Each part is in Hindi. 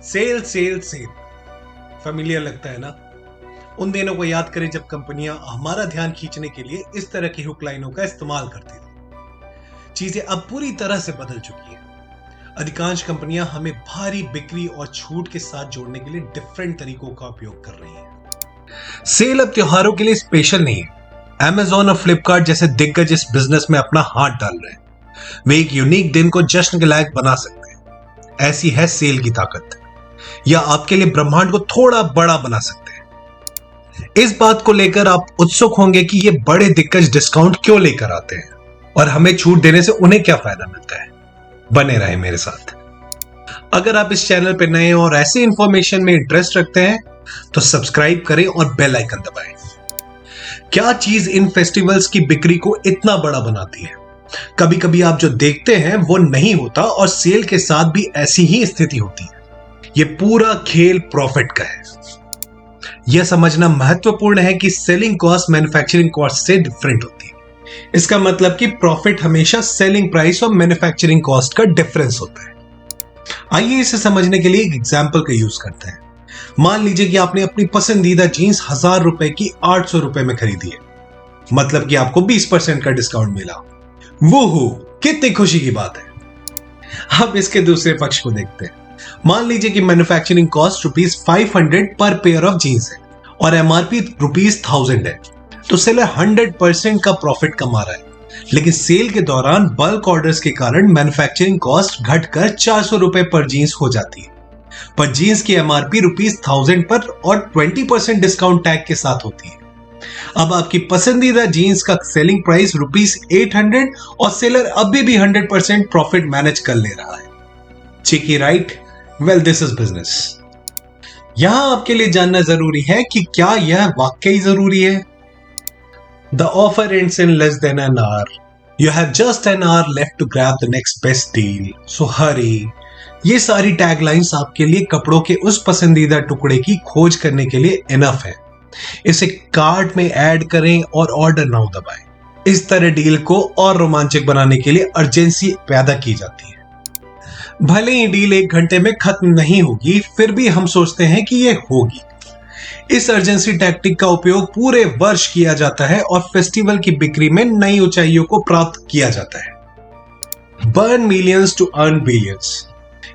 सेल सेल सेल फेमिलियर लगता है ना? उन दिनों को याद करें जब कंपनियां हमारा ध्यान खींचने के लिए इस तरह की हुक लाइनों का इस्तेमाल करती थी। चीजें अब पूरी तरह से बदल चुकी हैं। अधिकांश कंपनियां हमें भारी बिक्री और छूट के साथ जोड़ने के लिए डिफरेंट तरीकों का उपयोग कर रही हैं। सेल अब त्योहारों के लिए स्पेशल नहीं है। Amazon और फ्लिपकार्ट जैसे दिग्गज इस बिजनेस में अपना हाथ डाल रहे हैं। वे एक यूनिक दिन को जश्न के लायक बना सकते हैं। ऐसी है सेल की ताकत। या आपके लिए ब्रह्मांड को थोड़ा बड़ा बना सकते हैं। इस बात को लेकर आप उत्सुक होंगे कि ये बड़े दिग्गज डिस्काउंट क्यों लेकर आते हैं और हमें छूट देने से उन्हें क्या फायदा मिलता है। बने रहे मेरे साथ। अगर आप इस चैनल पर नए और ऐसे इंफॉर्मेशन में इंटरेस्ट रखते हैं तो सब्सक्राइब करें और बेल आइकन दबाएं। क्या चीज इन फेस्टिवल्स की बिक्री को इतना बड़ा बनाती है? कभी कभी आप जो देखते हैं वो नहीं होता और सेल के साथ भी ऐसी ही स्थिति होती है। ये पूरा खेल प्रॉफिट का है। यह समझना महत्वपूर्ण है कि सेलिंग कॉस्ट मैन्युफैक्चरिंग कॉस्ट से डिफरेंट होती है। इसका मतलब कि प्रॉफिट हमेशा सेलिंग प्राइस और मैन्युफैक्चरिंग कॉस्ट का डिफरेंस होता है। आइए इसे समझने के लिए एक एग्जांपल का यूज करते हैं। मान लीजिए कि आपने अपनी पसंदीदा जीन्स 1000 रुपए की 800 रुपए में खरीदी है। मतलब कि आपको 20% का डिस्काउंट मिला। वो हो, कितनी खुशी की बात है। अब इसके दूसरे पक्ष को देखते हैं। मान लीजिए कि मैन्युफैक्चरिंग कॉस्ट ₹500 पर पेयर ऑफ जीन्स है और एमआरपी ₹1000 है। तो सेलर 100% का प्रॉफिट कमा रहा है। लेकिन सेल के दौरान बल्क ऑर्डर्स के कारण मैन्युफैक्चरिंग कॉस्ट घटकर 400 रुपए पर जीन्स हो जाती है। पर जीन्स की एमआरपी ₹1000 पर और 20% डिस्काउंट टैग के साथ होती है। अब आपकी पसंदीदा जीन्स का सेलिंग प्राइस ₹800 और सेलर अभी भी 100% प्रॉफिट मैनेज कर ले रहा है। Cheeky right? Well, this is business. यहां आपके लिए जानना जरूरी है कि क्या यह वाकई जरूरी है। The offer ends in less than an hour. You have just an hour left to grab the next best deal, so hurry. ये सारी टैगलाइंस आपके लिए कपड़ों के उस पसंदीदा टुकड़े की खोज करने के लिए इनफ है। इसे कार्ट में ऐड करें और ऑर्डर नाउ दबाएं। इस तरह डील को और रोमांचक बनाने के लिए अर्जेंसी पैदा की जाती है। भले ही डील 1 घंटे में खत्म नहीं होगी, फिर भी हम सोचते हैं कि यह होगी। इस अर्जेंसी टैक्टिक का उपयोग पूरे वर्ष किया जाता है और फेस्टिवल की बिक्री में नई ऊंचाइयों को प्राप्त किया जाता है। Burn millions to earn billions.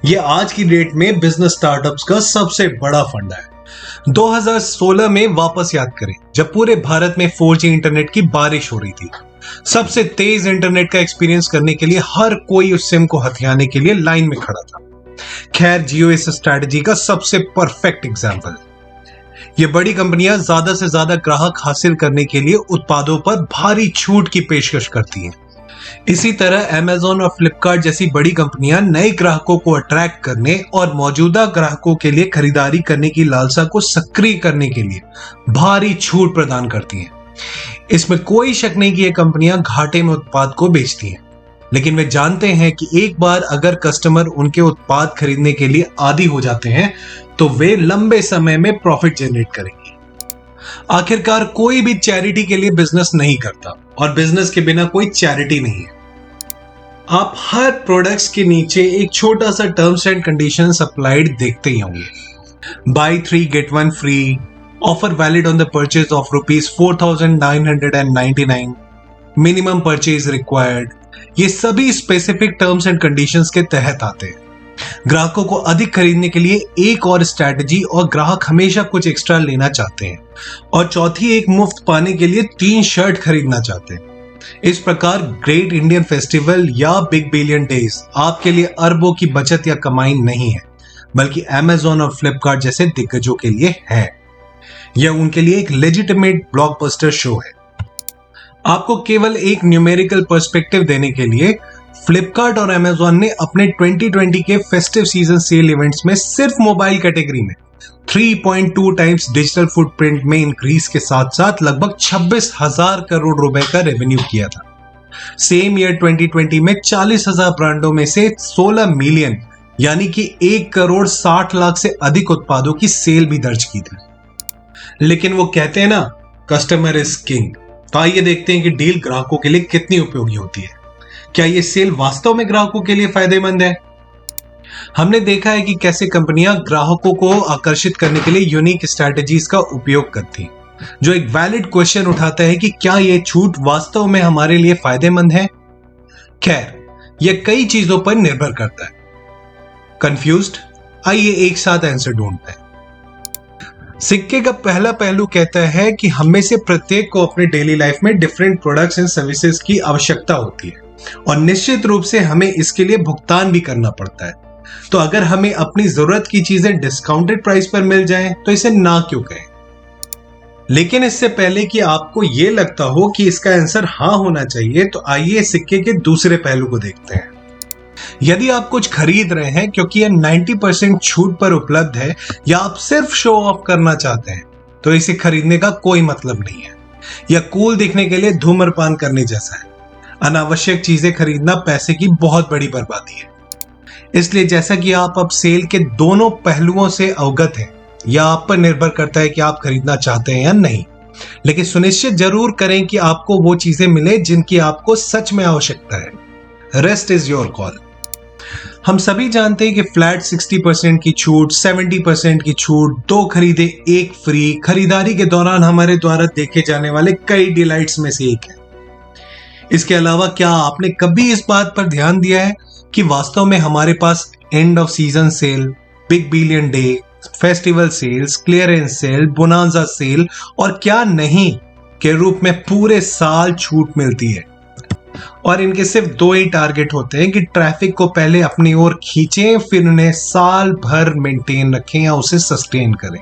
यह आज की डेट में बिजनेस स्टार्टअप्स का सबसे बड़ा फंडा है। 2016 में वापस याद करें, जब पूरे भारत में 4G इंटरनेट की बारिश हो रही थी। सबसे तेज इंटरनेट का एक्सपीरियंस करने के लिए हर कोई उस सिम को हथियाने के लिए लाइन में खड़ा था। खैर, जियो इस स्ट्रैटेजी का सबसे परफेक्ट एग्जांपल। ये बड़ी कंपनियां ज्यादा से ज्यादा ग्राहक हासिल करने के लिए उत्पादों पर भारी छूट की पेशकश करती हैं। इसी तरह Amazon और फ्लिपकार्ट जैसी बड़ी कंपनियां नए ग्राहकों को अट्रैक्ट करने और मौजूदा ग्राहकों के लिए खरीदारी करने की लालसा को सक्रिय करने के लिए भारी छूट प्रदान करती हैं। इसमें कोई शक नहीं कि ये कंपनियां घाटे में उत्पाद को बेचती हैं, लेकिन वे जानते हैं कि एक बार अगर कस्टमर उनके उत्पाद खरीदने के लिए आदी हो जाते हैं तो वे लंबे समय में प्रॉफिट जनरेट करेंगे। आखिरकार कोई भी चैरिटी के लिए बिजनेस नहीं करता और बिजनेस के बिना कोई चैरिटी नहीं है। आप हर प्रोडक्ट्स के नीचे एक छोटा सा टर्म्स एंड कंडीशंस अप्लाइड देखते ही होंगे। Buy 3 get 1 free, offer valid on the purchase of ₹4999, minimum purchase required. ये सभी स्पेसिफिक टर्म्स एंड कंडीशंस के तहत आते हैं। ग्राहकों को अधिक खरीदने के लिए एक और स्ट्रैटेजी और ग्राहक हमेशा कुछ एक्स्ट्रा लेना चाहते हैं। और चौथी, एक मुफ्त पाने के लिए 3 शर्ट खरीदना चाहते हैं। इस प्रकार ग्रेट इंडियन फेस्टिवल या बिग बिलियन डेज आपके लिए अरबों की बचत या कमाई नहीं है, बल्कि Amazon और फ्लिपकार्ट जैसे दिग्गजों के लिए है। यह उनके लिए एक लेजिटिमेट ब्लॉकबस्टर शो है। आपको केवल एक न्यूमेरिकल पर्सपेक्टिव देने के लिए, फ्लिपकार्ट और Amazon ने अपने 2020 के फेस्टिव सीजन सेल इवेंट्स में सिर्फ मोबाइल कैटेगरी में 3.2 टाइम्स डिजिटल फुटप्रिंट में इंक्रीज के साथ साथ लगभग 26,000 करोड़ रुपए का रेवेन्यू किया था। सेम ईयर 2020 में 40,000 ब्रांडों में से 16 मिलियन यानी कि 1,60,00,000 से अधिक उत्पादों की सेल भी दर्ज की थी। लेकिन वो कहते हैं ना, कस्टमर इज किंग। तो आइए देखते हैं कि डील ग्राहकों के लिए कितनी उपयोगी होती है। क्या ये सेल वास्तव में ग्राहकों के लिए फायदेमंद है? हमने देखा है कि कैसे कंपनियां ग्राहकों को आकर्षित करने के लिए यूनिक स्ट्रैटेजीज का उपयोग करती हैं, जो एक वैलिड क्वेश्चन उठाता है कि क्या ये छूट वास्तव में हमारे लिए फायदेमंद है। खैर, यह कई चीजों पर निर्भर करता है। कंफ्यूज्ड? आइए एक साथ आंसर ढूंढते हैं। सिक्के का पहला पहलू कहता है कि हम में से प्रत्येक को अपने डेली लाइफ में डिफरेंट प्रोडक्ट्स एंड सर्विसेज की आवश्यकता होती है और निश्चित रूप से हमें इसके लिए भुगतान भी करना पड़ता है। तो अगर हमें अपनी जरूरत की चीजें डिस्काउंटेड प्राइस पर मिल जाएं, तो इसे ना क्यों कहें। लेकिन इससे पहले कि आपको यह लगता हो कि इसका आंसर हाँ होना चाहिए, तो आइए सिक्के के दूसरे पहलू को देखते हैं। यदि आप कुछ खरीद रहे हैं क्योंकि यह 90% छूट पर उपलब्ध है या आप सिर्फ शो ऑफ करना चाहते हैं, तो इसे खरीदने का कोई मतलब नहीं है। यह कूल दिखने के लिए धूम्रपान करने जैसा है। अनावश्यक चीजें खरीदना पैसे की बहुत बड़ी बर्बादी है। इसलिए जैसा कि आप अब सेल के दोनों पहलुओं से अवगत हैं, यह आप पर निर्भर करता है कि आप खरीदना चाहते हैं या नहीं, लेकिन सुनिश्चित जरूर करें कि आपको वो चीजें मिले जिनकी आपको सच में आवश्यकता है। Rest is your call. हम सभी जानते हैं कि फ्लैट 60% की छूट, 70% की छूट, 2 खरीदे 1 फ्री खरीदारी के दौरान हमारे द्वारा देखे जाने वाले कई डिलाइट्स में से एक है। इसके अलावा क्या आपने कभी इस बात पर ध्यान दिया है कि वास्तव में हमारे पास end of season sale, big billion day, festival sales, clearance sale, bonanza sale और क्या नहीं के रूप में पूरे साल छूट मिलती है। और इनके सिर्फ 2 ही टारगेट होते हैं कि ट्रैफिक को पहले अपनी ओर खींचें, फिर उन्हें साल भर मेंटेन रखें या उसे सस्टेन करें।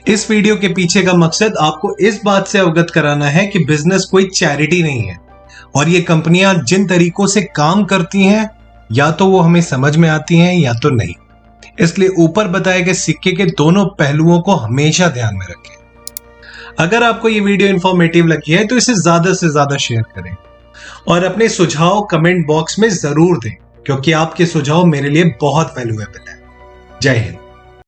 इस वीडियो के पीछे का मकसद आपको इस बात से अवगत कराना है कि बिजनेस कोई चैरिटी नहीं है और ये कंपनियां जिन तरीकों से काम करती हैं, या तो वो हमें समझ में आती हैं या तो नहीं। इसलिए ऊपर बताए गए सिक्के के दोनों पहलुओं को हमेशा ध्यान में रखें। अगर आपको ये वीडियो इंफॉर्मेटिव लगी है तो इसे ज्यादा से ज्यादा शेयर करें और अपने सुझाव कमेंट बॉक्स में जरूर दें, क्योंकि आपके सुझाव मेरे लिए बहुत वैल्यूएबल है। जय हिंद।